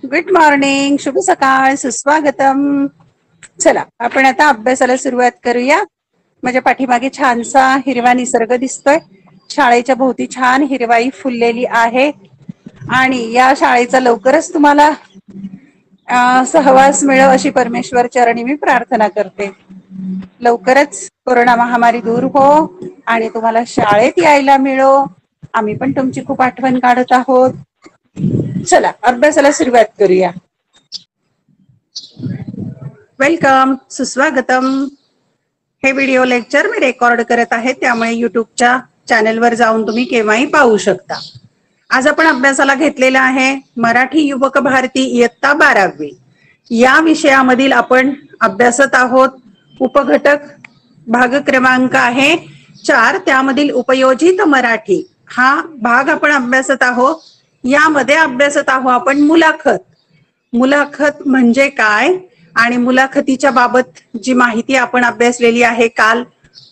Good morning, शुभ सकाळ, सुस्वागतम. चला आपण आता अभ्यासाला सुरुवात करूया. माझ्या पाठीमागे छानसा हिरवा निसर्ग दिसतोय. शाळेच्या भोवती छान हिरवाई फुललेली आहे आणि या शाळेचा लवकरच तुम्हाला सहवास मिळो अशी परमेश्वर चरणी मी प्रार्थना करते. लवकरच कोरोना महामारी दूर हो आणि तुम्हाला शाळेत यायला मिळो. आम्ही पण तुमची खूप आठवण काढत आहोत. चला अभ्यासाला सुरुवात करूया. वेलकम, सुस्वागतम. हे व्हिडिओ लेक्चर मी रेकॉर्ड करत आहे, त्यामुळे युट्यूबच्या चॅनेलवर जाऊन तुम्ही केव्हाही पाहू शकता. आज आपण अभ्यासाला घेतलेला आहे मराठी युवक भारती इयत्ता 12वी या विषयामधील आपण अभ्यासत आहोत. उपघटक भाग क्रमांक आहे 4, त्यामधील उपयोजित मराठी हा भाग आपण अभ्यासत आहोत. यामध्ये अभ्यासत आहोत आपण मुलाखत. मुलाखत म्हणजे काय आणि मुलाखतीच्या बाबत जी माहिती आपण अभ्यासलेली आहे काल.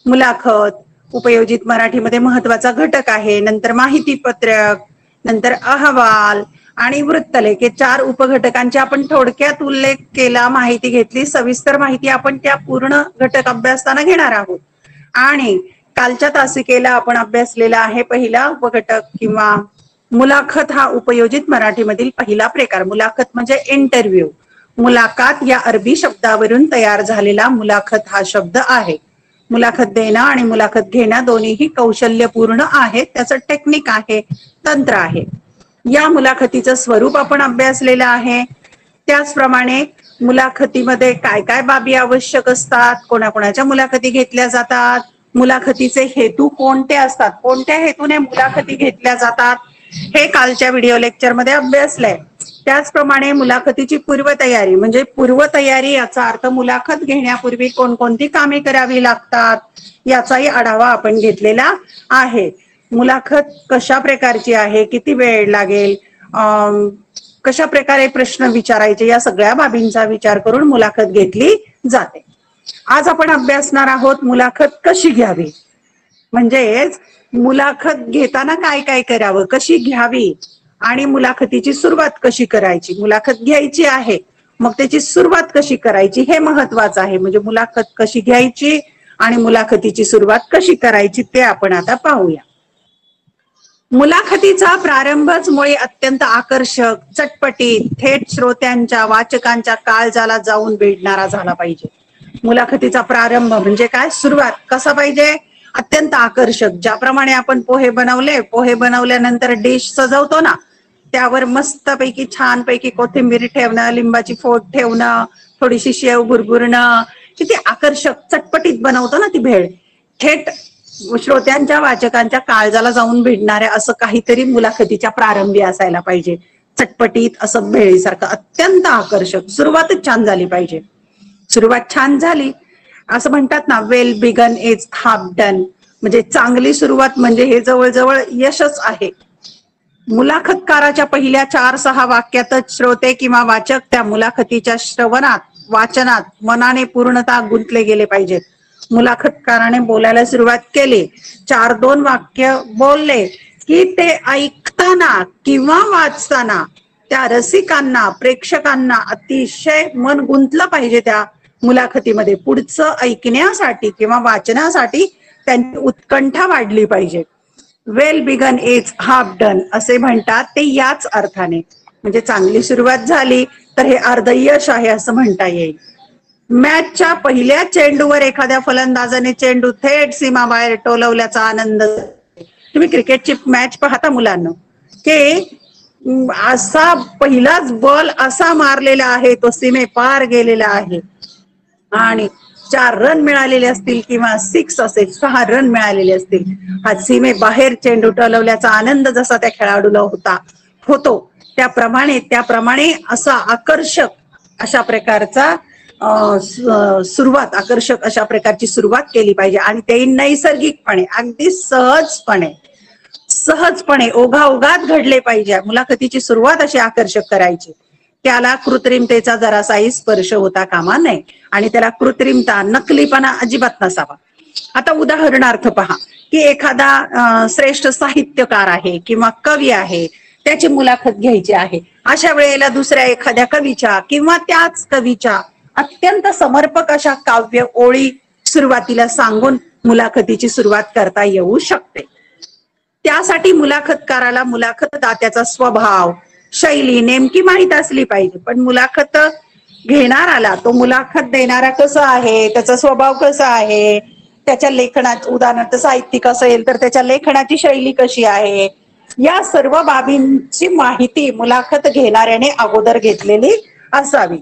मुलाखत उपयोजित मराठीमध्ये महत्वाचा घटक आहे. नंतर माहिती पत्रक, नंतर अहवाल आणि वृत्तलेख हे 4 उपघटकांचे आपण थोडक्यात उल्लेख केला, माहिती घेतली. सविस्तर माहिती आपण त्या पूर्ण घटक अभ्यासताना घेणार आहोत. आणि कालच्या तासिकेला आपण अभ्यासलेला आहे पहिला उपघटक किंवा मुलाखत हा उपयोजित मराठीमधील पहिला प्रकार. मुलाखत म्हणजे इंटरव्ह्यू. मुलाकात या अरबी शब्दावरून तयार झालेला मुलाखत हा शब्द आहे. मुलाखत देणं आणि मुलाखत घेणं दोन्हीही कौशल्यपूर्ण आहेत. त्याचं टेक्निक आहे, तंत्र आहे. या मुलाखतीचं स्वरूप आपण अभ्यासलेलं आहे. त्याचप्रमाणे मुलाखतीमध्ये काय काय बाबी आवश्यक असतात, कोणाकोणाच्या मुलाखती घेतल्या जातात, मुलाखतीचे हेतू कोणते असतात, कोणत्या हेतूने मुलाखती घेतल्या जातात, हे कालच्या व्हिडिओ लेक्चर मध्ये अभ्यासलंय. त्याचप्रमाणे मुलाखतीची पूर्वतयारी म्हणजे पूर्वतयारी याचा अर्थ मुलाखत घेण्यापूर्वी कोणकोणती कामे करावी लागतात याचाही आढावा आपण घेतलेला आहे. मुलाखत कशा प्रकारची आहे, किती वेळ लागेल, कशा प्रकारे प्रश्न विचारायचे, या सगळ्या बाबींचा विचार करून मुलाखत घेतली जाते. आज आपण अभ्यासणार आहोत मुलाखत कशी घ्यावी, म्हणजेच मुलाखत घेताना काय काय करावं, कशी घ्यावी आणि मुलाखतीची सुरुवात कशी करायची. मुलाखत घ्यायची आहे, मग त्याची सुरुवात कशी करायची हे महत्वाचं आहे. म्हणजे मुलाखत कशी घ्यायची आणि मुलाखतीची सुरुवात कशी करायची ते आपण आता पाहूया. मुलाखतीचा प्रारंभच मुळे अत्यंत आकर्षक, चटपटीत, थेट श्रोत्यांच्या वाचकांच्या काळजाला जाऊन भिडणारा झाला पाहिजे. मुलाखतीचा प्रारंभ म्हणजे काय, सुरुवात कसा पाहिजे, अत्यंत आकर्षक. ज्याप्रमाणे आपण पोहे बनवल्यानंतर डिश सजवतो ना, त्यावर मस्तपैकी छानपैकी कोथिंबीर ठेवणं, लिंबाची फोड ठेवणं, थोडीशी शेव भुरभुरणं, किती आकर्षक चटपटीत बनवतो ना ती भेळ. थेट श्रोत्यांच्या वाचकांच्या काळजाला जाऊन भिडणाऱ्या असं काहीतरी मुलाखतीच्या प्रारंभी असायला पाहिजे. चटपटीत असं भेळीसारखं अत्यंत आकर्षक. सुरुवातच छान झाली पाहिजे. सुरुवात छान झाली असं म्हणतात ना, well begun is half done, म्हणजे चांगली सुरुवात म्हणजे हे जवळजवळ यशच आहे. मुलाखतकाराच्या पहिल्या 4-6 वाक्यातच श्रोते किंवा वाचक त्या मुलाखतीच्या श्रवणात, वाचनात मनाने पूर्णतः गुंतले गेले पाहिजेत. मुलाखतकाराने बोलायला सुरुवात केली, 4-2 वाक्य बोलले की ते ऐकताना किंवा वाचताना त्या रसिकांना, प्रेक्षकांना अतिशय मन गुंतलं पाहिजे त्या मुलाखतीमध्ये. पुढचं ऐकण्यासाठी किंवा वाचनासाठी त्यांची उत्कंठा वाढली पाहिजे. Well begun is half done असे म्हणतात ते याच अर्थाने. म्हणजे चांगली सुरुवात झाली तर हे अर्ध यश आहे असं म्हणता येईल. मॅचच्या पहिल्या चेंडूवर एखाद्या फलंदाजाने चेंडू थेट सीमाबाहेर टोलवल्याचा आनंद. तुम्ही क्रिकेटची मॅच पाहता मुलांना, की असा पहिलाच बॉल असा मारलेला आहे, तो सीमे पार गेलेला आहे आणि 4 रन मिळालेले असतील किंवा 6 असेल, 6 रन मिळालेले असतील. हा सीमे बाहेर चेंडू टोलवल्याचा आनंद जसा त्या खेळाडूला होतो त्याप्रमाणे असा आकर्षक अशा प्रकारचा सुरुवात, आकर्षक अशा प्रकारची सुरुवात केली पाहिजे. आणि ते नैसर्गिकपणे, अगदी सहजपणे ओघाओघात घडले पाहिजे. मुलाखतीची सुरुवात अशी आकर्षक करायची. त्याला कृत्रिमतेचा जरासाही स्पर्श होता कामा नये आणि त्याला कृत्रिमता, नकलीपणा अजिबात नसावा. आता उदाहरणार्थ पहा, की एखादा श्रेष्ठ साहित्यकार आहे किंवा कवी आहे, त्याची मुलाखत घ्यायची आहे. अशा वेळेला दुसऱ्या एखाद्या कवीच्या किंवा त्याच कवीच्या अत्यंत समर्पक अशा काव्य ओळी सुरुवातीला सांगून मुलाखतीची सुरुवात करता येऊ शकते. त्यासाठी मुलाखतकाराला मुलाखत दात्याचा स्वभाव, शैली नेमकी माहित असली पाहिजे. पण मुलाखत घेणाराला, तो मुलाखत देणारा कसा आहे, त्याचा स्वभाव कसा आहे, त्याच्या लेखनात उदाहरणार्थ साहित्यिक असेल तर त्याच्या लेखनाची शैली कशी आहे, या सर्व बाबींची माहिती मुलाखत घेणाऱ्याने अगोदर घेतलेली असावी.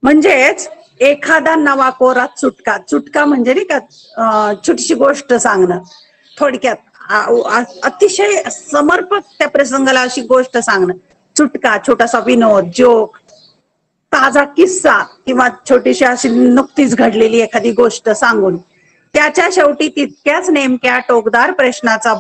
म्हणजेच एखादा नवा कोरा चुटका, चुटका म्हणजे नाही का छोटीशी गोष्ट सांगणं, थोडक्यात अतिशय समर्पक त्या प्रसंगाला अशी गोष्ट सांगणं, चुटका, छोटासा विनोद, जोक, ताजा किस्सा किंवा छोटीशी अशी नुकतीच घडलेली एखादी गोष्ट सांगून त्याच्या शेवटी तितक्याच नेमक्या टोकदार प्रश्नाचा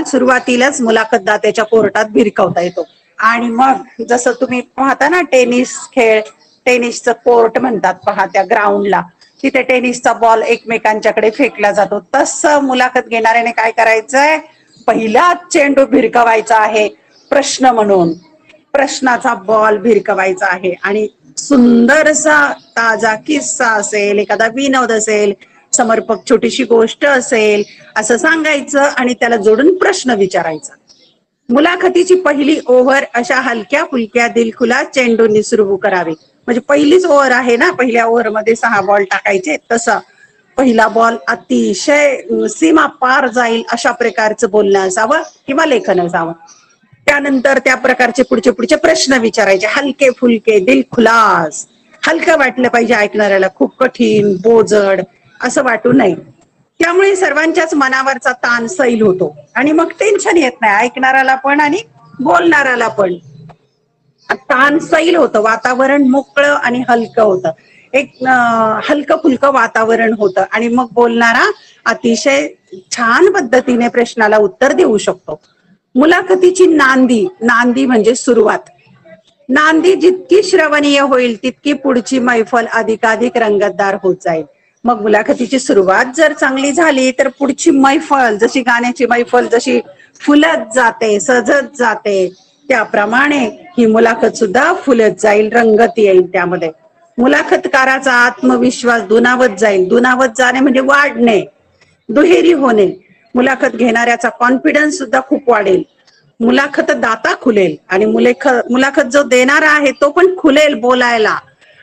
सुरुवातीलाच मुलाखतदात्याच्या कोर्टात भिरकावता येतो. आणि मग जसं तुम्ही पाहता ना टेनिसचं कोर्ट म्हणतात पहा, त्या ग्राउंडला तिथे टेनिसचा बॉल एकमेकांच्याकडे फेकला जातो, तसं मुलाखत घेणाऱ्याने काय करायचंय, पहिलाच चेंडू भिरकवायचा आहे प्रश्न म्हणून, प्रश्नाचा बॉल भिरकवायचा आहे आणि सुंदरसा ताजा किस्सा असेल, एखादा विनोद असेल, समर्पक छोटीशी गोष्ट असेल असं सांगायचं आणि त्याला जोडून प्रश्न विचारायचा. मुलाखतीची पहिली ओव्हर अशा हलक्या फुलक्या दिलखुलास चेंडूंनी सुरू करावी. म्हणजे पहिलीच ओव्हर आहे ना, पहिल्या ओव्हर मध्ये 6 बॉल टाकायचे, तसं पहिला बॉल अतिशय सीमा पार जाईल अशा प्रकारचं बोलणं असावं किंवा लेखन असावं. त्यानंतर त्या प्रकारचे पुढचे प्रश्न विचारायचे, हलके फुलके दिलखुलास. हलकं वाटलं पाहिजे ऐकणाऱ्याला, खूप कठीण बोजड असं वाटू नये. त्यामुळे सर्वांच्याच मनावरचा ताण सैल होतो आणि मग टेन्शन येत नाही ऐकणाऱ्याला पण आणि बोलणाऱ्याला पण. ताण सैल होतं, वातावरण मोकळं आणि हलकं होतं, एक हलकं फुलकं वातावरण होतं आणि मग बोलणारा अतिशय छान पद्धतीने प्रश्नाला उत्तर देऊ शकतो. मुलाखतीची नांदी म्हणजे सुरुवात. नांदी जितकी श्रवणीय होईल तितकी पुढची मैफल अधिकाधिक रंगतदार होत जाईल. मग मुलाखतीची सुरुवात जर चांगली झाली तर पुढची मैफल, जशी गाण्याची मैफल जशी फुलत जाते, सजत जाते, त्याप्रमाणे ही मुलाखत सुद्धा फुलत जाईल, रंगत येईल त्यामध्ये. मुलाखतकाराचा आत्मविश्वास दुणावत जाईल. दुणावत जाणे म्हणजे वाढणे, दुहेरी होणे. मुलाखत घेणाऱ्याचा कॉन्फिडन्स सुद्धा खूप वाढेल. मुलाखत दाता खुलेल आणि मुलाखत जो देणारा आहे तो पण खुलेल बोलायला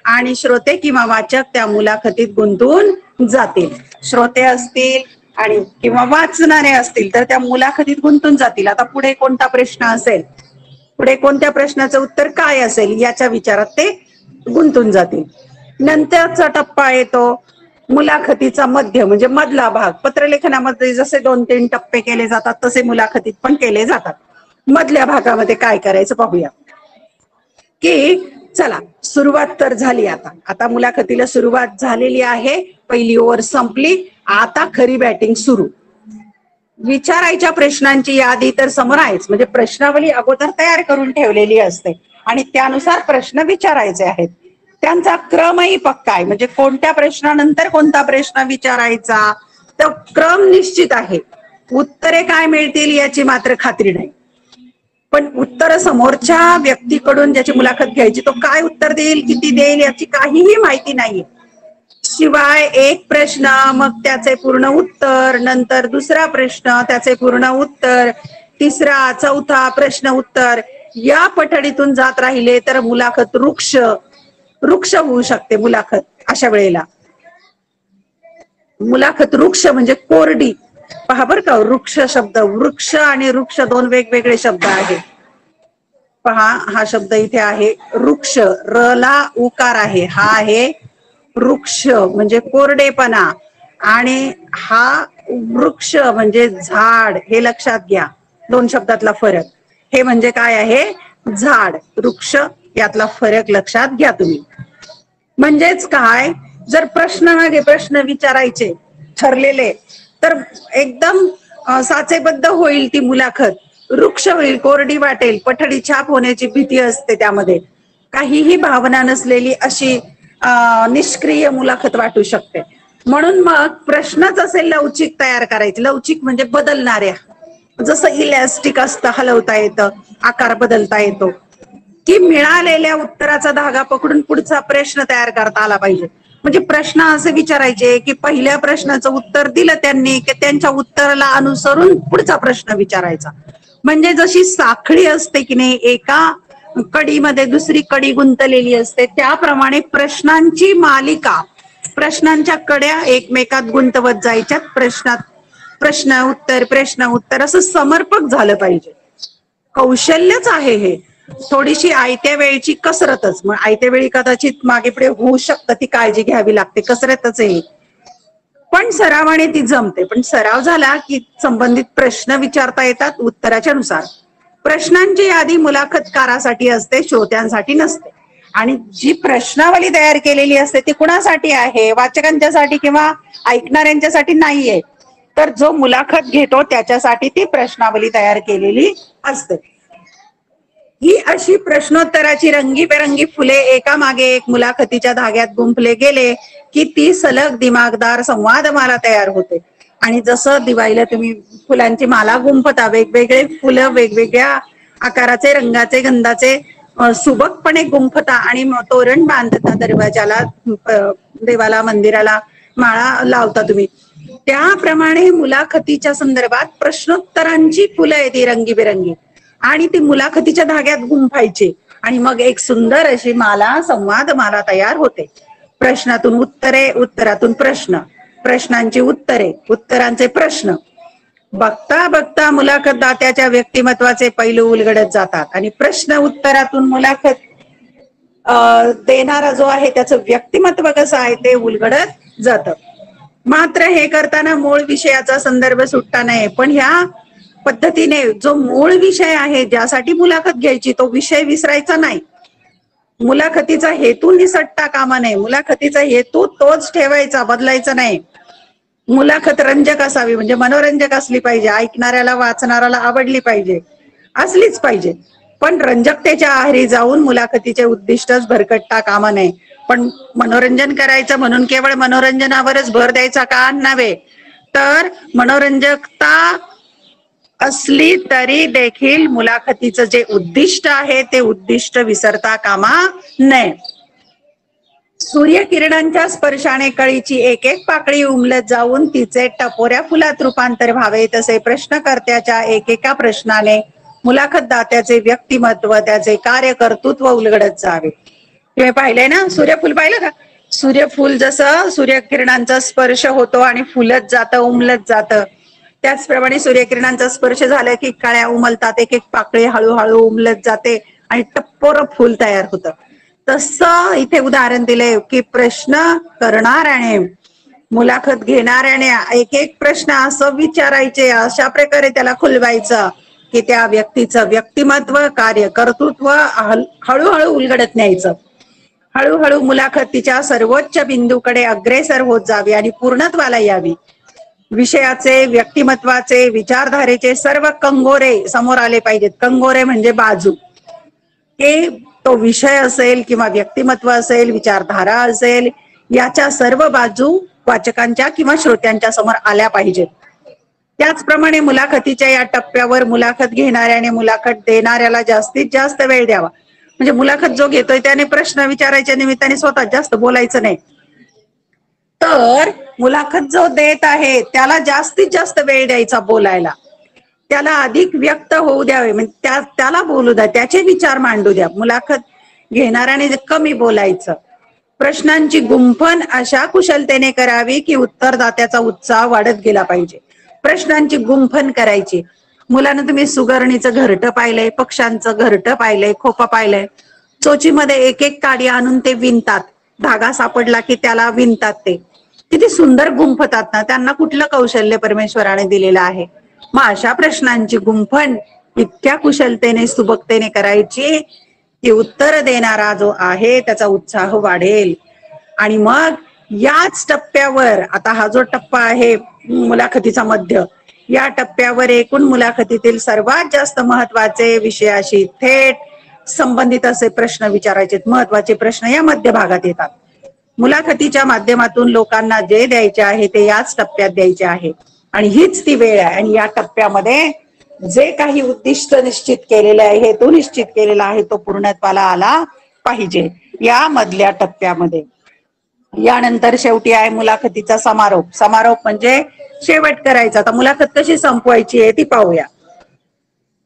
आणि श्रोते किंवा वाचक त्या मुलाखतीत गुंतून जातील. श्रोते असतील आणि किंवा वाचणारे असतील तर त्या मुलाखतीत गुंतून जातील. आता पुढे कोणता प्रश्न असेल, पुढे कोणत्या प्रश्नाचं उत्तर काय असेल याच्या विचारात ते गुंतून जातील. नंतरचा टप्पा येतो मुलाखतीचा मध्य म्हणजे मधला भाग. पत्रलेखनामध्ये जसे 2-3 टप्पे केले जातात तसे मुलाखतीत पण केले जातात. मधल्या भागामध्ये काय करायचं पाहूया. की चला सुरुवात तर झाली, आता मुलाखतीला सुरुवात झालेली आहे, पहिली ओव्हर संपली, आता खरी बॅटिंग सुरू. विचारायच्या प्रश्नांची यादी तर समोर आहेच, म्हणजे प्रश्नावली अगोदर तयार करून ठेवलेली असते आणि त्यानुसार प्रश्न विचारायचे आहेत. त्यांचा क्रमही पक्का आहे, म्हणजे कोणत्या प्रश्नानंतर कोणता प्रश्न विचारायचा तो क्रम निश्चित आहे. उत्तरे काय मिळतील याची मात्र खात्री नाही, पण उत्तर समोरच्या व्यक्तीकडून ज्याची मुलाखत घ्यायची तो काय उत्तर देईल, किती देईल याची काहीही माहिती नाहीये. शिवाय एक प्रश्न, मग त्याचे पूर्ण उत्तर, नंतर दुसरा प्रश्न त्याचे पूर्ण उत्तर, तिसरा चौथा प्रश्न उत्तर, या पठडीतून जात राहिले तर मुलाखत वृक्ष होऊ शकते. मुलाखत अशा वेळेला मुलाखत वृक्ष म्हणजे कोरडी. पहा बर का, वृक्ष शब्द, वृक्ष आणि वृक्ष दोन वेगवेगळे शब्द आहेत. पहा हा शब्द इथे आहे वृक्ष, र ला उकार आहे, हा आहे वृक्ष म्हणजे कोरडेपणा, आणि हा वृक्ष म्हणजे झाड. हे लक्षात घ्या, दोन शब्दातला फरक. हे म्हणजे काय आहे, झाड, वृक्ष यातला फरक लक्षात घ्या तुम्ही. म्हणजेच काय, जर प्रश्न विचारायचे ठरलेले तर एकदम साचेबद्ध होईल ती मुलाखत, वृक्ष होईल, कोरडी वाटेल, पठडी छाप होण्याची भीती असते त्यामध्ये, काहीही भावना नसलेली अशी निष्क्रिय मुलाखत वाटू शकते. म्हणून मग प्रश्नच असेल लवचिक तयार करायचे, लवचिक म्हणजे बदलणाऱ्या, जसं इलॅस्टिक असतं, हलवता येतं, आकार बदलता येतो, की मिळालेल्या उत्तराचा धागा पकडून पुढचा प्रश्न तयार करता आला पाहिजे. म्हणजे प्रश्न असे विचारायचे की पहिल्या प्रश्नाचं उत्तर दिलं त्यांनी की त्यांच्या उत्तराला अनुसरून पुढचा प्रश्न विचारायचा. म्हणजे जशी साखळी असते की नाही, एका कडीमध्ये दुसरी कडी गुंतलेली असते, त्याप्रमाणे प्रश्नांची मालिका, प्रश्नांच्या कड्या एकमेकात गुंतवत जायच्यात. प्रश्न उत्तर असं समर्पक झालं पाहिजे. कौशल्यच आहे हे, थोडीशी आयत्या वेळची कसरतच. मग आयत्या वेळी कदाचित मागे पुढे होऊ शकतं, ती काळजी घ्यावी लागते, कसरतच आहे, पण सरावाने ती जमते. पण सराव झाला की संबंधित प्रश्न विचारता येतात उत्तराच्या नुसार. प्रश्नांची यादी मुलाखतकारासाठी असते, श्रोत्यांसाठी नसते. आणि जी प्रश्नावली तयार केलेली असते ती कुणासाठी आहे? वाचकांच्यासाठी किंवा ऐकणाऱ्यांच्यासाठी नाहीये, तर जो मुलाखत घेतो त्याच्यासाठी ती प्रश्नावली तयार केलेली असते. ही अशी प्रश्नोत्तराची रंगीबेरंगी फुले एका मागे एक मुलाखतीच्या धाग्यात गुंफले गेले की ती सलग दिमागदार संवादमाला तयार होते. आणि जसं दिवाळीला तुम्ही फुलांची माला गुंफता, वेगवेगळे फुलं वेगवेगळ्या आकाराचे, रंगाचे, गंधाचे सुबकपणे गुंफता आणि तोरण बांधता, दरवाजाला, देवाला, मंदिराला माळा लावता तुम्ही, त्याप्रमाणे मुलाखतीच्या संदर्भात प्रश्नोत्तरांची फुलं आहे ती रंगीबेरंगी, आणि ती मुलाखतीच्या धाग्यात गुंफायची आणि मग एक सुंदर अशी माला, संवाद माला तयार होते. प्रश्नातून उत्तरे, उत्तरातून प्रश्न, प्रश्नांची उत्तरे, उत्तरांचे प्रश्न. बघता बघता मुलाखतदात्याच्या व्यक्तिमत्वाचे पैलू उलगडत जातात आणि प्रश्न उत्तरातून मुलाखत देणारा जो आहे त्याचं व्यक्तिमत्व कसं आहे ते उलगडत जातं. मात्र हे करताना मूळ विषयाचा संदर्भ सुटता नये. पण ह्या पद्धतीने जो मूळ विषय आहे, ज्यासाठी मुलाखत घ्यायची, तो विषय विसरायचा नाही. मुलाखतीचा हेतू निसटता कामा नये. मुलाखतीचा हेतू तोच ठेवायचा, बदलायचा नाही. मुलाखत रंजक असावी, म्हणजे मनोरंजक असली पाहिजे, ऐकणाऱ्याला, वाचणाऱ्याला आवडली पाहिजे, असलीच पाहिजे. पण रंजकतेच्या आहारी जाऊन मुलाखतीचे उद्दिष्टच भरकटता कामा नये. पण मनोरंजन करायचं म्हणून केवळ मनोरंजनावरच भर द्यायचा का नव्हे, तर मनोरंजकता असली तरी देखील मुलाखतीचं जे उद्दिष्ट आहे ते उद्दिष्ट विसरता कामा नये. सूर्यकिरणांच्या स्पर्शाने कळीची एक एक पाकळी उमलत जाऊन तिचे टपोऱ्या फुलात रूपांतर व्हावे, तसे प्रश्नकर्त्याच्या एकेका प्रश्नाने मुलाखतदात्याचे व्यक्तिमत्व, त्याचे कार्य, कर्तृत्व उलगडत जावे. तुम्ही पाहिलंय ना, सूर्यफूल पाहिलं का? सूर्यफूल जसं सूर्यकिरणांचा स्पर्श होतो आणि फुलत जातं, उमलत जातं, त्याचप्रमाणे सूर्यकिरणांचा स्पर्श झाला की कळ्या उमलतात, एक एक पाकळी हळूहळू उमलत जाते आणि टप्पोर फुल तयार होतं. तसं इथे उदाहरण दिले की प्रश्न करणाऱ्याने, मुलाखत घेणाऱ्याने एक एक प्रश्न असं विचारायचे, अशा प्रकारे त्याला खुलवायचं की त्या व्यक्तीचं व्यक्तिमत्व, कार्य, कर्तृत्व हळूहळू उलगडत न्यायचं. हळूहळू मुलाखत तिच्या सर्वोच्च बिंदूकडे अग्रेसर होत जावी आणि पूर्णत्वाला यावी. विषयाचे, व्यक्तिमत्वाचे, विचारधारेचे सर्व कंगोरे समोर आले पाहिजेत. कंगोरे म्हणजे बाजू. हे तो विषय असेल किंवा व्यक्तिमत्व असेल, विचारधारा असेल, याच्या सर्व बाजू वाचकांच्या किंवा श्रोत्यांच्या समोर आल्या पाहिजेत. त्याचप्रमाणे मुलाखतीच्या या टप्प्यावर मुलाखत घेणाऱ्याने मुलाखत देणाऱ्याला जास्तीत जास्त वेळ द्यावा. म्हणजे मुलाखत जो घेतोय त्याने प्रश्न विचारायच्या निमित्ताने स्वतः जास्त बोलायचं नाही, तर मुलाखत जो देत आहे त्याला जास्तीत जास्त वेळ द्यायचा बोलायला, त्याला अधिक व्यक्त होऊ द्यावे, म्हणजे त्याला बोलू द्या, त्याचे विचार मांडू द्या. मुलाखत घेणाऱ्याने कमी बोलायचं. प्रश्नांची गुंफण अशा कुशलतेने करावी की उत्तरदात्याचा उत्साह वाढत गेला पाहिजे. प्रश्नांची गुंफण करायची. मुलांना तुम्ही सुगरणीचं घरटं पाहिलंय, पक्ष्यांचं घरटं पाहिलंय, खोपा पाहिलंय, चोचीमध्ये एक एक काडी आणून ते विणतात, धागा सापडला की त्याला विणतात. ते किती सुंदर गुंफतात ना, त्यांना कुठलं कौशल्य परमेश्वराने दिलेलं आहे. मग अशा प्रश्नांची गुंफण इतक्या कुशलतेने, सुबकतेने करायची की उत्तर देणारा जो आहे त्याचा उत्साह वाढेल. आणि मग याच टप्प्यावर, आता हा जो टप्पा आहे मुलाखतीचा मध्य, या टप्प्यावर एकूण मुलाखतीतील सर्वात जास्त महत्वाचे विषयाशी थेट संबंधित असे प्रश्न विचारायचे. महत्वाचे प्रश्न या मध्य भागात येतात. मुलाखतीच्या माध्यमातून लोकांना जे द्यायचे आहे ते याच टप्प्यात द्यायचे आहे आणि हीच ती वेळ आहे. आणि या टप्प्यामध्ये जे काही उद्दिष्ट निश्चित केलेले आहे, हेतू निश्चित केलेला आहे, तो पूर्णत्वाला आला पाहिजे या मधल्या टप्प्यामध्ये. यानंतर शेवटी आहे मुलाखतीचा समारोप. समारोप म्हणजे शेवट करायचा. आता मुलाखत कशी संपवायची आहे ती पाहूया.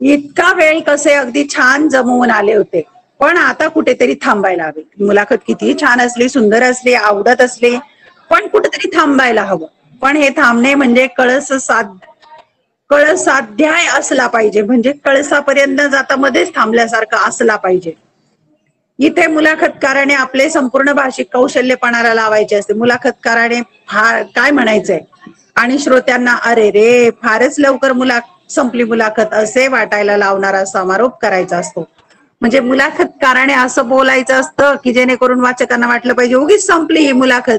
इतका वेळ कसे अगदी छान जमवून आले होते, पण आता कुठेतरी थांबायला हवे. मुलाखत किती छान असली, सुंदर असली, आवडत असली, पण कुठेतरी थांबायला हवं. पण हे थांबणे म्हणजे कळसाध्याय असला पाहिजे, म्हणजे कळसापर्यंत जाता मध्येच थांबल्यासारखं असला पाहिजे. इथे मुलाखतकाराने आपले संपूर्ण भाषिक कौशल्य पणाला लावायचे असते. मुलाखतकाराने काय म्हणायचंय आणि श्रोत्यांना अरे रे फारच लवकर संपली मुलाखत असे वाटायला लावणारा समारोप करायचा असतो. म्हणजे मुलाखतकाराने असं बोलायचं असतं की जेणेकरून वाचकांना वाटलं पाहिजे उगीच संपली ही मुलाखत,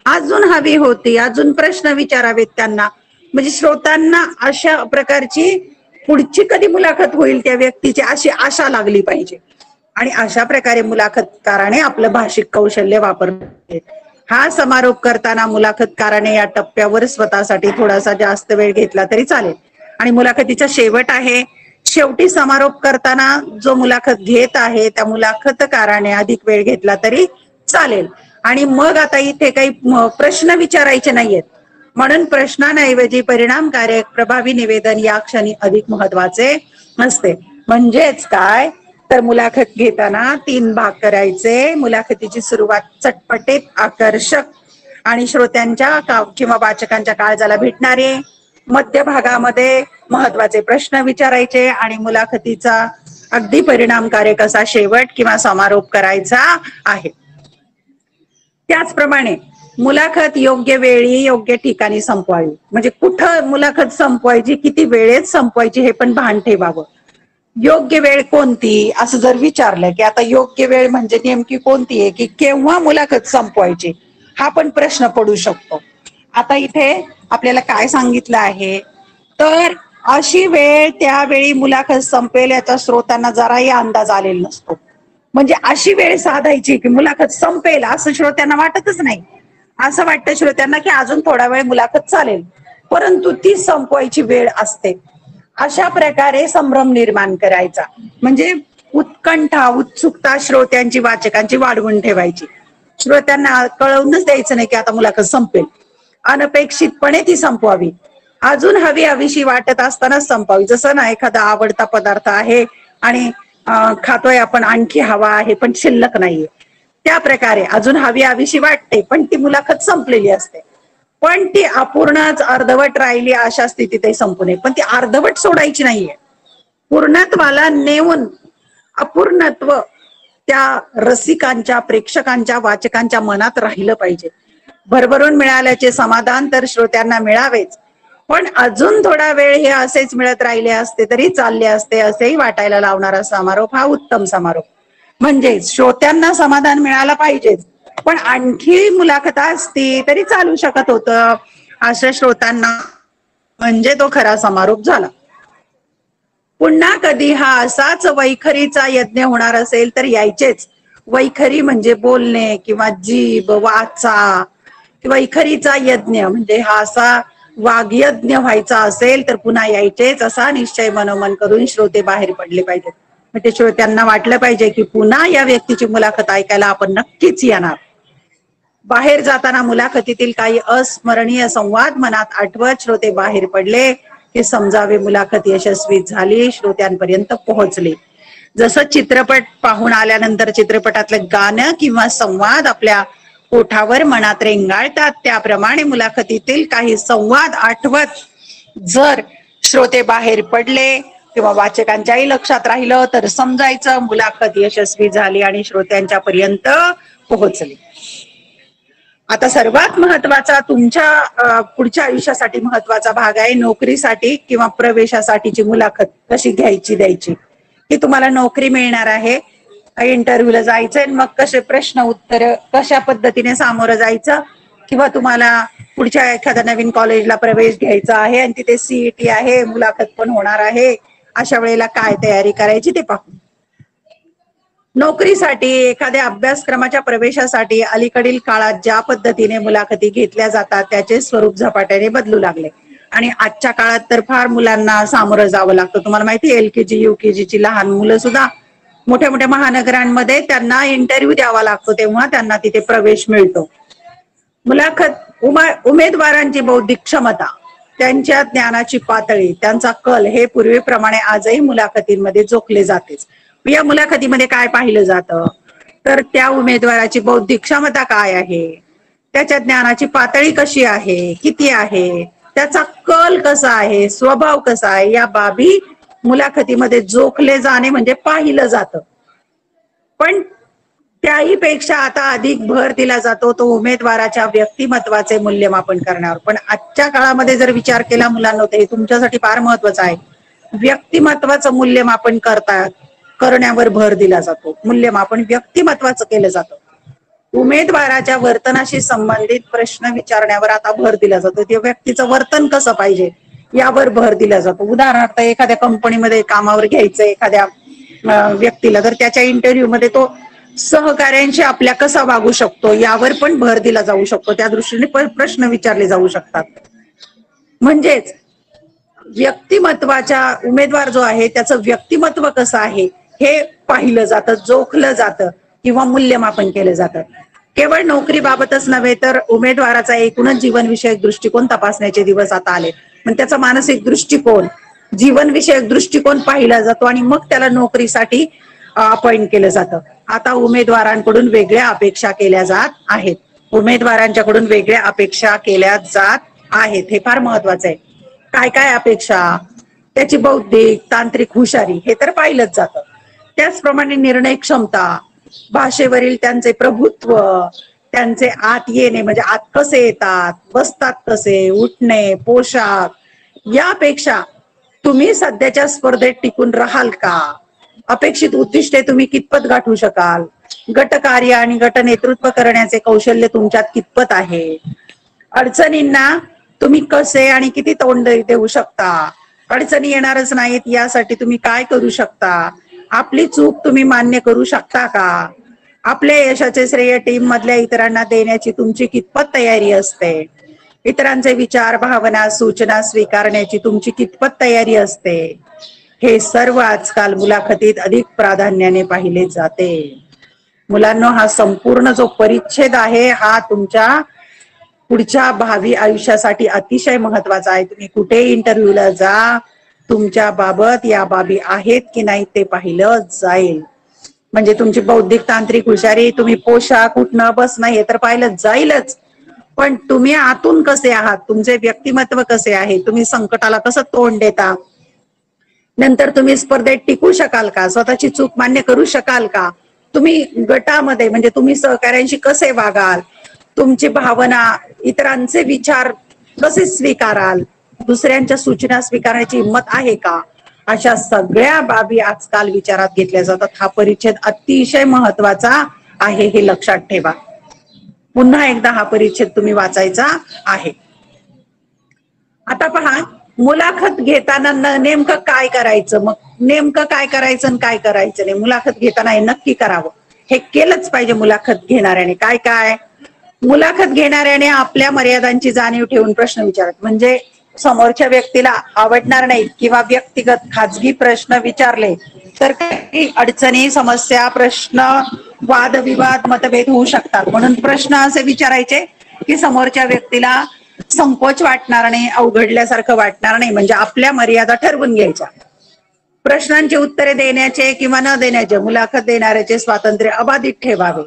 अजून हवी होती, अजून प्रश्न विचारावेत त्यांना. म्हणजे श्रोत्यांना अशा प्रकारची पुढची कधी मुलाखत होईल त्या व्यक्तीची अशी आशा लागली पाहिजे. आणि अशा प्रकारे मुलाखतकाराने आपलं भाषिक कौशल्य वापरले. हा समारोप करताना मुलाखतकाराने या टप्प्यावर स्वतःसाठी थोडासा जास्त वेळ घेतला तरी चालेल. आणि मुलाखतीचा शेवट आहे. शेवटी समारोप करताना जो मुलाखत घेत आहे त्या मुलाखतकाराने अधिक वेळ घेतला तरी चालेल. आणि मग आता इथे काही प्रश्न विचारायचे नाहीयेत, म्हणून प्रश्नांऐवजी परिणामकारक प्रभावी निवेदन या क्षणी अधिक महत्वाचे असते. म्हणजेच काय तर मुलाखत घेताना 3 भाग करायचे. मुलाखतीची सुरुवात चटपटीत, आकर्षक आणि श्रोत्यांच्या किंवा वाचकांच्या काळजाला भेटणारे. मध्य भागामध्ये महत्वाचे प्रश्न विचारायचे आणि मुलाखतीचा अगदी परिणामकारक असा शेवट किंवा समारोप करायचा आहे. त्याचप्रमाणे मुलाखत योग्य वेळी योग्य ठिकाणी संपवावी. म्हणजे कुठं मुलाखत संपवायची, किती वेळेत संपवायची हे पण भान ठेवावं. योग्य वेळ कोणती असं जर विचारलं की आता योग्य वेळ म्हणजे नेमकी कोणती आहे, की केव्हा मुलाखत संपवायची, हा पण प्रश्न पडू शकतो. आता इथे आपल्याला काय सांगितलं आहे तर अशी वेळ त्यावेळी मुलाखत संपेल याचा श्रोत्यांना जराही अंदाज आलेला नसतो. म्हणजे अशी वेळ साधायची की मुलाखत संपेल असं श्रोत्यांना वाटतच नाही. असं वाटतं श्रोत्यांना की अजून थोडा वेळ मुलाखत चालेल, परंतु ती संपवायची वेळ असते. अशा प्रकारे संभ्रम निर्माण करायचा. म्हणजे उत्कंठा, उत्सुकता श्रोत्यांची, वाचकांची वाढवून ठेवायची. श्रोत्यांना कळवूनच द्यायचं नाही की आता मुलाखत संपेल. अनपेक्षितपणे ती संपवावी. अजून हवीशी वाटत असतानाच संपावी. जसं ना एखादा आवडता पदार्थ आहे आणि खातोय आपण, आणखी हवा आहे पण शिल्लक नाहीये, त्या प्रकारे अजून हवीशी वाटते पण ती मुलाखत संपलेली असते, पण ती अपूर्णच अर्धवट राहिली अशा स्थितीत संपू नये. पण ती अर्धवट सोडायची नाहीये. पूर्णत्वाला नेऊन अपूर्णत्व त्या रसिकांच्या, प्रेक्षकांच्या, वाचकांच्या मनात राहिलं पाहिजे. भरभरून मिळाल्याचे समाधान तर श्रोत्यांना मिळावेच, पण अजून थोडा वेळ हे असेच मिळत राहिले असते तरी चालले असते असेही वाटायला लावणारा समारोप हा उत्तम समारोप. म्हणजे श्रोत्यांना समाधान मिळालं पाहिजेच, पण आणखी मुलाखत असती तरी चालू शकत होतं अशा श्रोत्यांना म्हणजे तो खरा समारोप झाला. पुन्हा कधी हा असाच वैखरीचा यज्ञ होणार असेल तर यायचेच. वैखरी म्हणजे बोलणे किंवा जीभ, वाचा, वैखरीचा यज्ञ म्हणजे हा असा वाग्यज्ञ व्हायचा असेल तर पुन्हा यायचेच असा निश्चय मनोमन करून श्रोते बाहेर पडले पाहिजेत. म्हणजे श्रोत्यांना वाटलं पाहिजे की पुन्हा या व्यक्तीची मुलाखत ऐकायला आपण नक्कीच येणार. बाहेर जाताना मुलाखतीतील काही अस्मरणीय संवाद मनात आठवत श्रोते बाहेर पडले की समजावे मुलाखत यशस्वी झाली, श्रोत्यांपर्यंत पोहोचले. जसं चित्रपट पाहून आल्यानंतर चित्रपटातलं गाणं किंवा संवाद आपल्या ओठावर मनात रेंगाळतात, त्याप्रमाणे मुलाखतीतील काही संवाद आठवत जर श्रोते बाहेर पडले किंवा वाचकांच्याही लक्षात राहिलं तर समजायचं मुलाखत यशस्वी झाली आणि श्रोत्यांच्या पर्यंत पोहोचली. आता सर्वात महत्वाचा तुमच्या पुढच्या आयुष्यासाठी महत्वाचा भाग आहे नोकरीसाठी किंवा प्रवेशासाठीची मुलाखत कशी घ्यायची द्यायची. की तुम्हाला नोकरी मिळणार आहे, इंटरव्ह्यूला जायचंय, मग कसे प्रश्न उत्तर कशा पद्धतीने सामोरं जायचं, किंवा तुम्हाला पुढच्या एखाद्या नवीन कॉलेजला प्रवेश घ्यायचा आहे आणि तिथे सीईटी आहे, मुलाखत पण होणार आहे, अशा वेळेला काय तयारी करायची ते पाहू. नोकरीसाठी एखाद्या अभ्यासक्रमाच्या प्रवेशासाठी अलीकडील काळात ज्या पद्धतीने मुलाखती घेतल्या जातात त्याचे स्वरूप झपाट्याने बदलू लागले. आणि आजच्या काळात तर फार मुलांना सामोरं जावं लागतं. तुम्हाला माहिती आहे LKG UKG ची लहान मुलं सुद्धा मोठ्या मोठ्या महानगरांमध्ये त्यांना इंटरव्ह्यू द्यावा लागतो, तेव्हा त्यांना तिथे प्रवेश मिळतो. उमेदवारांची बौद्धिक क्षमता, त्यांच्या ज्ञानाची पातळी, त्यांचा कल हे पूर्वीप्रमाणे आजही मुलाखतींमध्ये जोखले जातेच. या मुलाखतीमध्ये काय पाहिलं जातं तर त्या उमेदवाराची बौद्धिक क्षमता काय आहे, त्याच्या ज्ञानाची पातळी कशी आहे, किती आहे, त्याचा कल कसा आहे, स्वभाव कसा आहे, या बाबी मुलाखतीमध्ये जोखले जाणे म्हणजे पाहिलं जातं. पण त्याही पेक्षा आता अधिक भर दिला जातो तो उमेदवाराच्या व्यक्तिमत्वाचे मूल्यमापन करण्यावर. पण आजच्या काळामध्ये जर विचार केला मुलांना, हे तुमच्यासाठी फार महत्वाचं आहे, व्यक्तिमत्वाचं मूल्यमापन करण्यावर भर दिला जातो. मूल्यमापन व्यक्तिमत्वाचं केलं जातं. उमेदवाराच्या वर्तनाशी संबंधित प्रश्न विचारण्यावर आता भर दिला जातो. त्या व्यक्तीचं वर्तन कसं पाहिजे यावर भर दिला जातो. उदाहरणार्थ एखाद्या कंपनीमध्ये कामावर घ्यायचं एखाद्या व्यक्तीला, तर त्याच्या इंटरव्ह्यू मध्ये तो सहकार्यांशी आपल्या कसा वागू शकतो यावर पण भर दिला जाऊ शकतो. त्या दृष्टीने प्रश्न विचारले जाऊ शकतात. म्हणजेच व्यक्तिमत्वाच्या उमेदवार जो आहे त्याचं व्यक्तिमत्व कसं आहे हे पाहिलं जातं, जोखलं जातं किंवा मूल्यमापन केलं जातं. केवळ नोकरीबाबतच नव्हे तर उमेदवाराचा एकूणच जीवनविषयक दृष्टिकोन तपासण्याचे दिवस आता आले. पण त्याचा मानसिक दृष्टिकोन, जीवनविषयक दृष्टिकोन पाहिला जातो आणि मग त्याला नोकरीसाठी अपॉइंट केलं जातं. आता उमेदवारांकडून वेगळ्या अपेक्षा केल्या जात आहेत. उमेदवारांच्याकडून वेगळ्या अपेक्षा केल्या जात आहेत, हे फार महत्वाचं आहे. काय काय अपेक्षा, त्याची बौद्धिक तांत्रिक हुशारी हे तर पाहिलंच जातं. त्याचप्रमाणे निर्णय क्षमता, भाषेवरील त्यांचे प्रभुत्व, त्यांचे आत येणे म्हणजे आत कसे येतात, बसतात कसे, उठणे, पोशाख, यापेक्षा तुम्ही सध्याच्या स्पर्धेत टिकून राहाल का, अपेक्षित उद्दिष्टे तुम्ही कितपत गाठू शकाल, गटकार्य आणि गट नेतृत्व करण्याचे कौशल्य तुमच्यात कितपत आहे, अडचणींना तुम्ही कसे आणि किती तोंड देऊ शकता, अडचणी येणारच नाहीत यासाठी तुम्ही काय करू शकता, आपली चूक तुम्ही मान्य करू शकता का, आपल्या यशाचे श्रेय टीम मधल्या इतरांना देण्याची तुमची कितपत तयारी असते, इतरांचे विचार, भावना, सूचना स्वीकारण्याची तुमची कितपत तयारी असते, हे सर्व आजकाल मुलाखतीत अधिक प्राधान्याने पाहिले जाते. मुलांनो, हा संपूर्ण जो परिच्छेद आहे हा तुमच्या पुढच्या भावी आयुष्यासाठी अतिशय महत्वाचा आहे. तुम्ही कुठे इंटरव्ह्यूला जा, तुमच्या बाबत या बाबी आहेत की नाही ते पाहिलं जाईल. म्हणजे तुमची बौद्धिक तांत्रिक हुशारी, तुम्ही पोशाख, उठणं बसणं हे तर पाहिलं जाईलच, पण तुम्ही आतून कसे आहात, तुमचे व्यक्तिमत्व कसे आहे, तुम्ही संकटाला कसं तोंड देता, नंतर तुम्ही स्पर्धेत टिकू शकाल का, स्वतःची चूक मान्य करू शकाल का, तुम्ही गटामध्ये म्हणजे तुम्ही सहकार्यांशी कसे वागाल, तुमची भावना, इतरांचे विचार कसे स्वीकाराल, दुसऱ्यांच्या सूचना स्वीकारण्याची हिंमत आहे का, अशा सगळ्या बाबी आजकाल विचारात घेतल्या जातात. हा परिच्छेद अतिशय महत्वाचा आहे, हे लक्षात ठेवा. पुन्हा एकदा हा परिच्छेद तुम्ही वाचायचा आहे. आता पहा, मुलाखत घेताना नेमकं काय करायचं, मग नेमकं काय करायचं आणि काय करायचं नाही. मुलाखत घेताना हे नक्की करावं, हे केलंच पाहिजे मुलाखत घेणाऱ्याने. काय काय, मुलाखत घेणाऱ्याने आपल्या मर्यादांची जाणीव ठेवून प्रश्न विचारत, म्हणजे समोरच्या व्यक्तीला आवडणार नाही किंवा व्यक्तिगत खाजगी प्रश्न विचारले तर काही अडचणी, समस्या, प्रश्न, वादविवाद, मतभेद होऊ शकतात. म्हणून प्रश्न असे विचारायचे की समोरच्या व्यक्तीला संकोच वाटणार नाही, अवघडल्यासारखं वाटणार नाही, म्हणजे आपल्या मर्यादा ठरवून घ्यायच्या. प्रश्नांची उत्तरे देण्याचे किंवा न देण्याचे मुलाखत देणाऱ्याचे स्वातंत्र्य अबाधित ठेवावे.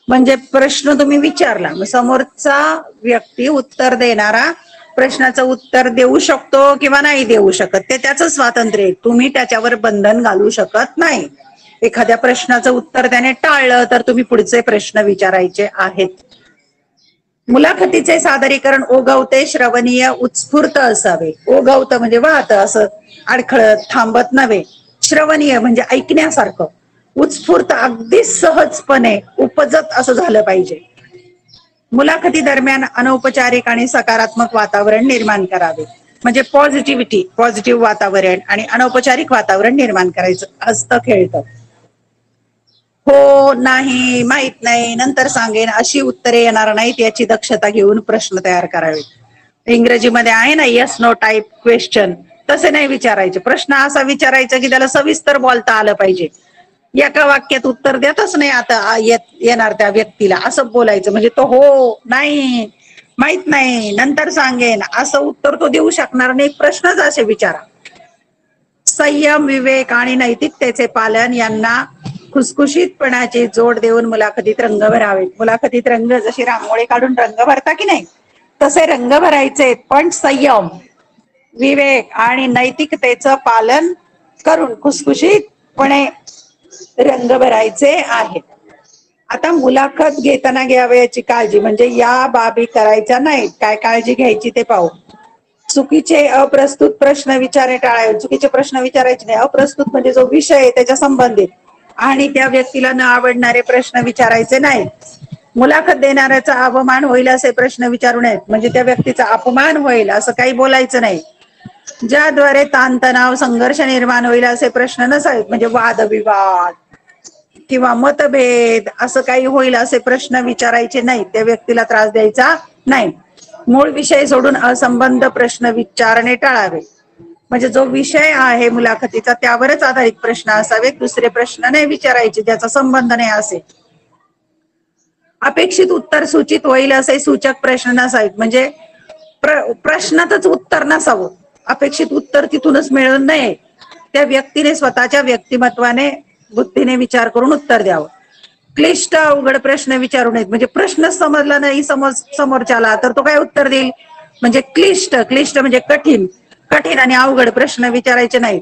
म्हणजे प्रश्न तुम्ही विचारला, मग समोरचा व्यक्ती उत्तर देणारा प्रश्नाचं उत्तर देऊ शकतो किंवा नाही देऊ शकत, ते त्याचं स्वातंत्र्य, तुम्ही त्याच्यावर बंधन घालू शकत नाही. एखाद्या प्रश्नाचं उत्तर त्याने टाळलं तर तुम्ही पुढचे प्रश्न विचारायचे आहेत. मुलाखतीचे सादरीकरण ओघवते, श्रवणीय, उत्स्फूर्त असावे. ओघवत म्हणजे वाहत, असं अडखळत थांबत नव्हे. श्रवणीय म्हणजे ऐकण्यासारखं. उत्स्फूर्त अगदी सहजपणे उपजत असं झालं पाहिजे. मुलाखती दरम्यान अनौपचारिक आणि सकारात्मक वातावरण निर्माण करावे. म्हणजे पॉझिटिव्ह वातावरण आणि अनौपचारिक वातावरण निर्माण करायचं. हसतं खेळतं, हो, नाही, माहित नाही, नंतर सांगेन अशी उत्तरे येणार नाहीत याची दक्षता घेऊन प्रश्न तयार करावेत. इंग्रजीमध्ये आहे ना येस नो टाईप क्वेश्चन, तसे नाही विचारायचे. प्रश्न असा विचारायचा की त्याला सविस्तर बोलता आलं पाहिजे. एका वाक्यात उत्तर देतच नाही आता येणार त्या व्यक्तीला, असं बोलायचं. म्हणजे तो हो, नाही, माहित नाही, नंतर सांगेन असं उत्तर तो देऊ शकणार नाही. प्रश्नच असे विचारा. संयम, विवेक आणि नैतिकतेचे पालन यांना खुसखुशीतपणाची जोड देऊन मुलाखतीत रंग भरावे. मुलाखतीत रंग जशी रांगोळी काढून रंग भरता की नाही, तसे रंग भरायचे, पण संयम, विवेक आणि नैतिकतेचं पालन करून खुसखुशीतपणे रंग भरायचे आहेत. आता मुलाखत घेताना घ्यावयाची काळजी म्हणजे या बाबी करायच्या नाहीत. काय काळजी घ्यायची ते पाहू. चुकीचे अप्रस्तुत प्रश्न विचारणे टाळावे. चुकीचे प्रश्न विचारायचे नाही. अप्रस्तुत म्हणजे जो विषय आहे त्याच्या संबंधित आणि त्या व्यक्तीला न आवडणारे प्रश्न विचारायचे नाहीत. मुलाखत देणाऱ्याचा अपमान होईल असे प्रश्न विचारू नयेत. म्हणजे त्या व्यक्तीचा अपमान होईल असं काही बोलायचं नाही. ज्याद्वारे ताणतणाव, संघर्ष निर्माण होईल असे प्रश्न नसावेत. म्हणजे वादविवाद किंवा मतभेद असं काही होईल असे प्रश्न विचारायचे नाहीत. त्या व्यक्तीला त्रास द्यायचा नाही. मूळ विषय सोडून असंबद्ध प्रश्न विचारणे टाळावे. म्हणजे जो विषय आहे मुलाखतीचा त्यावरच आधारित प्रश्न असावे. दुसरे प्रश्न नाही विचारायचे ज्याचा संबंध नाही असे. अपेक्षित उत्तर सूचित होईल असे सूचक प्रश्न नसावेत. म्हणजे प्रश्नातच उत्तर नसावं. अपेक्षित उत्तर तिथूनच मिळून नये. त्या व्यक्तीने स्वतःच्या व्यक्तिमत्वाने, बुद्धीने विचार करून उत्तर द्यावं. क्लिष्ट अवघड प्रश्न विचारू नयेत. म्हणजे प्रश्न समजला नाही समोरच्याला तर तो काय उत्तर देईल. म्हणजे क्लिष्ट म्हणजे कठीण आणि अवघड प्रश्न विचारायचे नाहीत.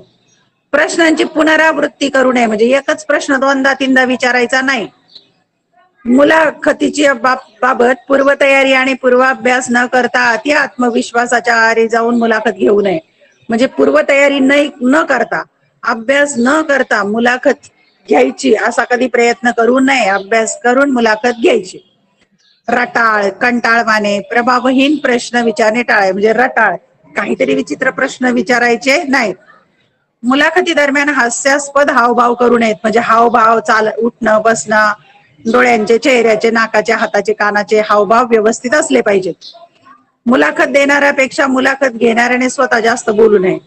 प्रश्नांची पुनरावृत्ती करू नये. म्हणजे एकच प्रश्न दोनदा तीनदा विचारायचा नाही. मुलाखतीची बाबत पूर्वतयारी आणि पूर्वाभ्यास न करता अति आत्मविश्वासाच्या आहारी जाऊन मुलाखत घेऊ नये. म्हणजे पूर्वतयारी न करता, अभ्यास न करता मुलाखत घ्यायची असा कधी प्रयत्न करू नये. अभ्यास करून मुलाखत घ्यायची. रटाळ, कंटाळवाणे, प्रभावहीन प्रश्न विचारणे टाळावे. म्हणजे रटाळ, काहीतरी विचित्र प्रश्न विचारायचे नाहीत. मुलाखती दरम्यान हास्यास्पद हावभाव करू नयेत. म्हणजे हावभाव, उठणं बसणं, डोळ्यांचे, चेहऱ्याचे, नाकाचे, हाताचे, कानाचे हावभाव व्यवस्थित असले पाहिजेत. मुलाखत देणाऱ्यापेक्षा मुलाखत घेणाऱ्याने स्वतः जास्त बोलू नये.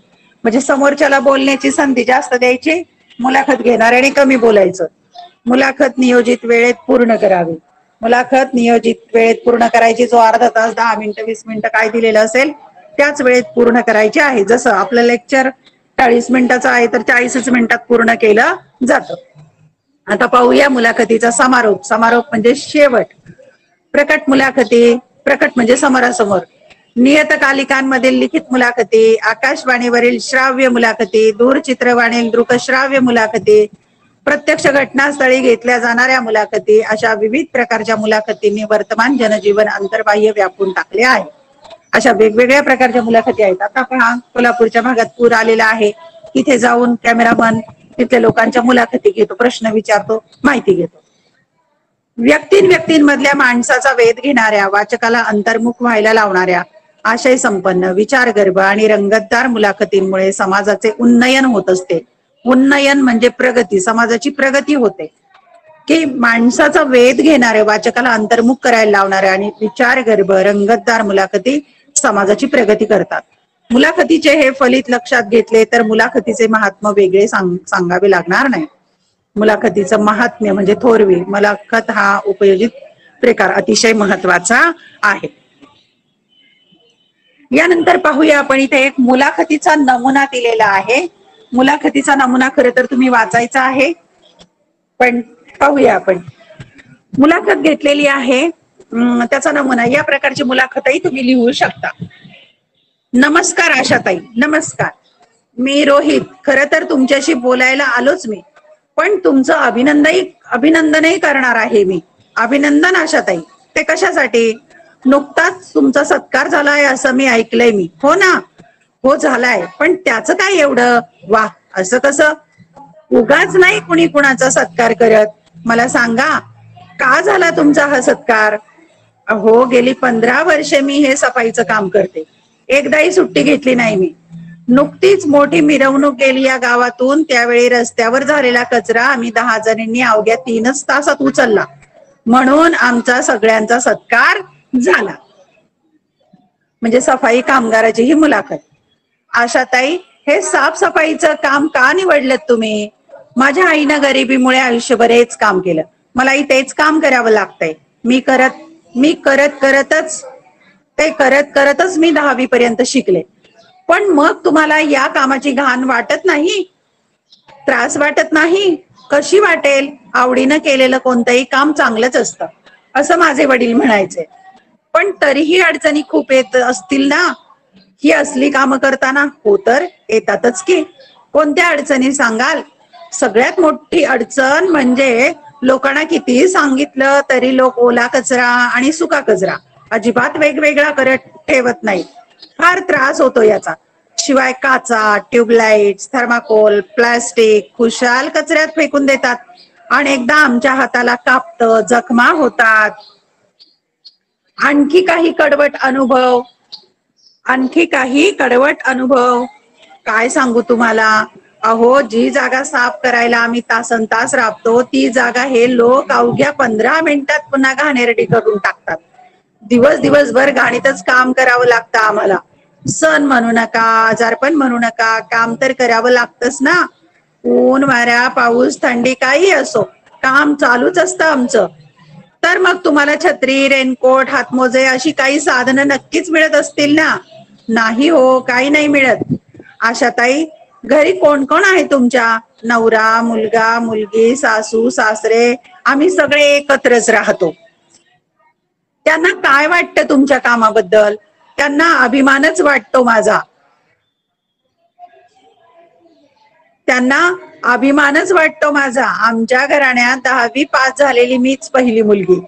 म्हणजे समोरच्याला बोलण्याची संधी जास्त द्यायची, मुलाखत घेणाऱ्याने कमी बोलायचं. मुलाखत नियोजित वेळेत पूर्ण करावी. मुलाखत नियोजित वेळेत पूर्ण करायची. जो अर्धा तास, 10 मिनिटं, 20 मिनिटं काय दिलेलं असेल त्याच वेळेत पूर्ण करायची आहे. जसं आपलं लेक्चर 40 मिनिटाचं आहे तर 40 मिनिटात पूर्ण केलं जातं. आता पाहूया मुलाखतीचा समारोप. समारोप म्हणजे शेवट. प्रकट मुलाखती, प्रकट म्हणजे समोरासमोर. नियतकालिकांमधील लिखित मुलाखती, आकाशवाणीवरील श्राव्य मुलाखती, दूरचित्रवाणी दृकश्राव्य मुलाखती, प्रत्यक्ष घटनास्थळी घेतल्या जाणाऱ्या मुलाखती, अशा विविध प्रकारच्या मुलाखतींनी वर्तमान जनजीवन अंतर्बाह्य व्यापून टाकले आहे. अशा वेगवेगळ्या प्रकारच्या मुलाखती आहेत. आता पहा, कोल्हापूरच्या भागात पूर आलेला आहे. तिथे जाऊन कॅमेरामन तिथल्या लोकांच्या मुलाखती घेतो, प्रश्न विचारतो, माहिती घेतो. व्यक्तींमधल्या माणसाचा वेध घेणाऱ्या, वाचकाला अंतर्मुख व्हायला लावणाऱ्या, आशय संपन्न, विचारगर्भ आणि रंगतदार मुलाखतींमुळे समाजाचे उन्नयन होत असते. उन्नयन म्हणजे प्रगती, समाजाची प्रगती होते. की माणसाचा वेध घेणारे, वाचकाला अंतर्मुख करायला लावणारे आणि विचारगर्भ, रंगतदार मुलाखती समाजाची प्रगती करतात. मुलाखतीचे हे फलित लक्षात घेतले तर मुलाखतीचे महात्म्य वेगळे सांगावे लागणार नाही. मुलाखतीचं महात्म्य म्हणजे थोरवी. मुलाखत हा उपयोजित प्रकार अतिशय महत्वाचा आहे. यानंतर पाहूया आपण, इथे एक मुलाखतीचा नमुना दिलेला आहे. मुलाखतीचा नमुना खरं तर तुम्ही वाचायचा आहे, पण पाहूया आपण. मुलाखत घेतलेली आहे त्याचा नमुना. या प्रकारची मुलाखतही तुम्ही लिहू शकता. नमस्कार आशाताई. नमस्कार, मी रोहित. खरं तर तुमच्याशी बोलायला आलोच मी, पण तुमचं अभिनंदनही करणार आहे मी. अभिनंदन आशाताई, ते कशासाठी? नुकताच तुमचा सत्कार झालाय असं मी ऐकलंय मी. हो ना? हो झालाय, पण त्याचं काय एवढं? वा, असं कसं? उगाच नाही कुणी कुणाचा सत्कार करत. मला सांगा, का झाला तुमचा हा सत्कार? हो, गेली 15 वर्षे मी हे सफाईचं काम करते. एकदाही सुट्टी घेतली नाही मी. नुकतीच मोठी मिरवणूक गेली या गावातून. त्यावेळी रस्त्यावर झालेला कचरा आम्ही 10 जणांनी अवघ्या 3च तासात उचलला, म्हणून आमचा सगळ्यांचा सत्कार झाला. म्हणजे सफाई कामगाराची ही मुलाखत. आशाताई, हे साफसफाईचं काम का निवडलं तुम्ही? माझ्या आईनं गरिबीमुळे आयुष्यभर हेच काम केलं. मलाही तेच काम करावं लागतंय. मी करत करतच मी 10वी पर्यंत शिकले. पण मग तुम्हाला या कामाची घाण वाटत नाही? त्रास वाटत नाही? कशी वाटेल? आवडीनं केलेलं कोणतंही काम चांगलंच असतं, असं माझे वडील म्हणायचे. पण तरीही अडचणी खूप येत असतील ना ही असली कामं करताना? हो तर येतातच की. कोणत्या अडचणी सांगाल? सगळ्यात मोठी अडचण म्हणजे लोकांना कितीही सांगितलं तरी लोक ओला कचरा आणि सुका कचरा अजिबात वेगवेगळा करत ठेवत नाही. फार त्रास होतो याचा. शिवाय काचा, ट्यूबलाइट, थर्माकोल, प्लास्टिक खुशाल कचऱ्यात फेकून देतात. अनेकदा आमच्या हाताला कापतं, जखमा होतात. आणखी काही कडवट अनुभव काय सांगू तुम्हाला? अहो, जी जागा साफ करायला आम्ही तासनतास राबतो ती जागा हे लोक अवघ्या 15 मिनिटात पुन्हा घाणेरडी करून टाकतात. दिवसभर घाणीतच काम करावं लागतं आम्हाला. सण म्हणू नका, आजारपण म्हणू नका, काम तर करावं लागतच ना. ऊन, वारा, पाऊस, थंडी काही असो, काम चालूच असतं आमचं. तर मग तुम्हाला छत्री, रेनकोट, हातमोजे अशी काही साधनं नक्कीच मिळत असतील ना? नाही हो, काही नाही मिळत. आशाताई, घरी कोण कोण आहे तुमच्या? नवरा, मुलगा, मुलगी, सासू, सासरे, आम्ही सगळे एकत्रच राहतो. त्यांना काय वाटतं तुमच्या कामाबद्दल? त्यांना अभिमानच वाटतो माझा. आमच्या घराण्यात 10वी पास झालेली मीच पहिली मुलगी.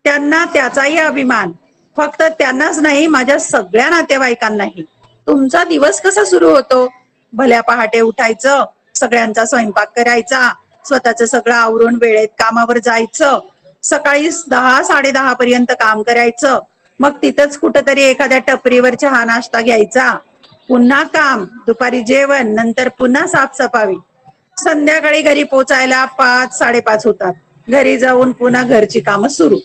त्यांना त्याचाही अभिमान. फक्त त्यांनाच नाही, माझ्या सगळ्या नातेवाईकांनाही. तुमचा दिवस कसा सुरू होतो? भल्या पहाटे उठायचं, सगळ्यांचा स्वयंपाक करायचा, स्वतःच सगळं आवरून वेळेत कामावर जायचं, सकाळी 10-10:30 पर्यंत काम करायचं, मग तिथंच कुठंतरी एखाद्या टपरीवर चहा नाश्ता घ्यायचा, पुन्हा काम, दुपारी जेवण, नंतर पुन्हा साफसफाई. संध्याकाळी घरी पोचायला 5-5:30 होतात. घरी जाऊन पुन्हा घरची कामं सुरू.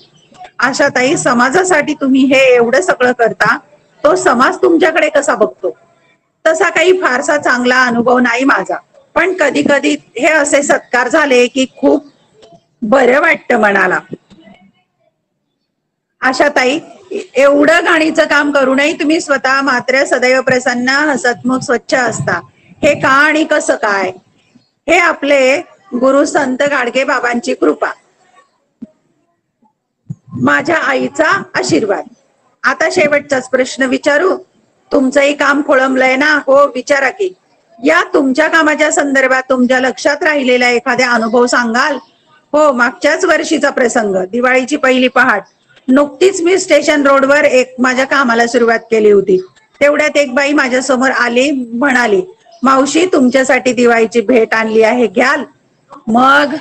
आशाताई, समाजासाठी तुम्ही हे एवढं सगळं करता, तो समाज तुमच्याकडे कसा बघतो? तसा काही फारसा चांगला अनुभव नाही माझा, पण कधी कधी हे असे सत्कार झाले की खूप बरं वाटतं मनाला. आशाताई, एवढं घाणीचं काम करूनही तुम्ही स्वतः मात्र सदैव प्रसन्न, हसतमुख, स्वच्छ असता. हे का आणि कसं काय? हे आपले गुरु संत गाडगे बाबांची कृपा, माझ्या आईचा आशीर्वाद. आता शेवटचाच प्रश्न विचारू? तुमचंही काम खोळंबलंय ना? हो, विचारा की. या तुमच्या कामाच्या संदर्भात तुमच्या लक्षात राहिलेला एखादा अनुभव सांगाल? हो, मागच्याच वर्षीचा प्रसंग. दिवाळीची पहिली पहाट. नुकतीच मी स्टेशन रोडवर माझ्या कामाला सुरुवात केली होती. तेवढ्यात एक बाई माझ्या समोर आली, म्हणाली, मावशी, तुमच्यासाठी दिवाळीची भेट आणली आहे, घ्याल? मग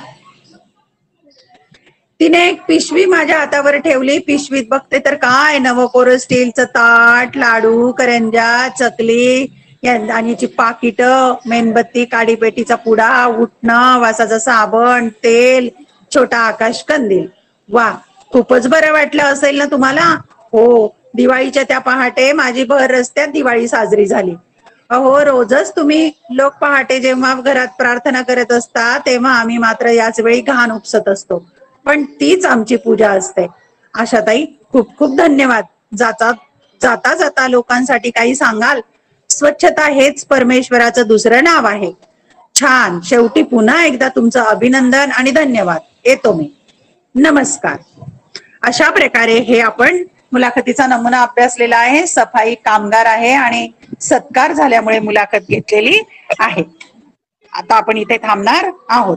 तिने एक पिशवी माझ्या हातावर ठेवली. पिशवीत बघते तर काय, नवकोर स्टीलचं ताट, लाडू, करंजा, चकली, दाण्याची पाकिट, मेणबत्ती, काडीपेटीचा पुडा, उठणं, वासाचा साबण, तेल, छोटा आकाश कंदील. वा, खूपच बरं वाटलं असेल ना तुम्हाला? हो, दिवाळीच्या त्या पहाटे माझी भर रस्त्यात दिवाळी साजरी झाली. अहो, रोजच तुम्ही लोक पहाटे जेव्हा घरात प्रार्थना करत असता तेव्हा आम्ही मात्र याच वेळी घाण उपसत असतो, पण तीच आमची पूजा असते. आशाताई, खूप खूप धन्यवाद. जाता जाता लोकांसाठी काही सांगाल? स्वच्छता हेच परमेश्वराचं दुसरं नाव आहे. छान. शेवटी पुन्हा एकदा तुमचं अभिनंदन आणि धन्यवाद. येतो मी. नमस्कार. अशा प्रकारे हे आपण मुलाखतीचा नमुना अभ्यासलेला आहे. सफाई कामगार आहे आणि सत्कार झाल्यामुळे मुलाखत घेतलेली आहे. आता आपण इथे थांबणार आहोत.